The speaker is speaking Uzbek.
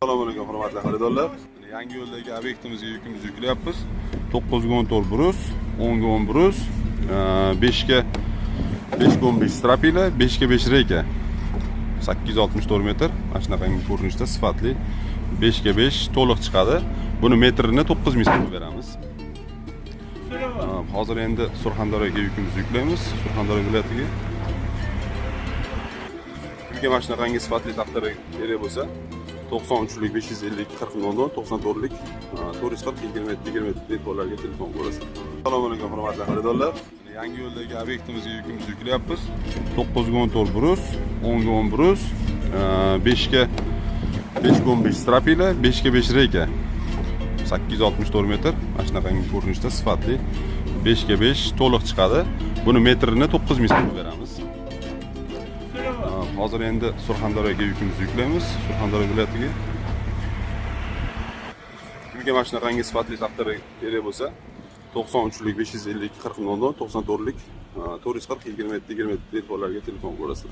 Assalomu alaykum hurmatli xaridorlar. Yangi yo'ldagi obyektimizga yukimizni yuklayapmiz. 9 ga 14 brus, 10 ga 10 brus, 5 ga 5 ga 15 strapila, 5 ga 5 reyka. 864 metr. Mana shunaqangi ko'rinishda sifatli 5 ga 5 to'liq chiqadi. Buni metrini 9 ming so'm beramiz. Hozir endi Surxondaryoga yukimizni yuklaymiz. Surxondaryo viloyatiga. Yukga mana shunaqangi sifatli taqdiri kerak bo'lsa 93lik 550 40 million 94lik 440 20 telefonlarga telefon qilasiz. Assalomu alaykum hurmatli xaridorlar. Yangi yo'ldagi obyektimizga yukimizni yuklayapmiz. 9 ga 14 brus, 10 ga 10 brus, 5 ga 15 strapila, 5 ga 5 reyka. 864 metr. Mana shunaqangi ko'rinishda sifatli 5 ga 5 to'liq chiqadi. Buni metrini 9 ming so'm beramiz. Hozir endi Surxondaryoga yukimizni yuklaymiz. Surxondaryo viloyatiga. Kimga mana shunaqangi sifatli taqdiri kerak bo'lsa 93lik 550 40 million 94lik 440 20 telefonlarga telefon qilasiz.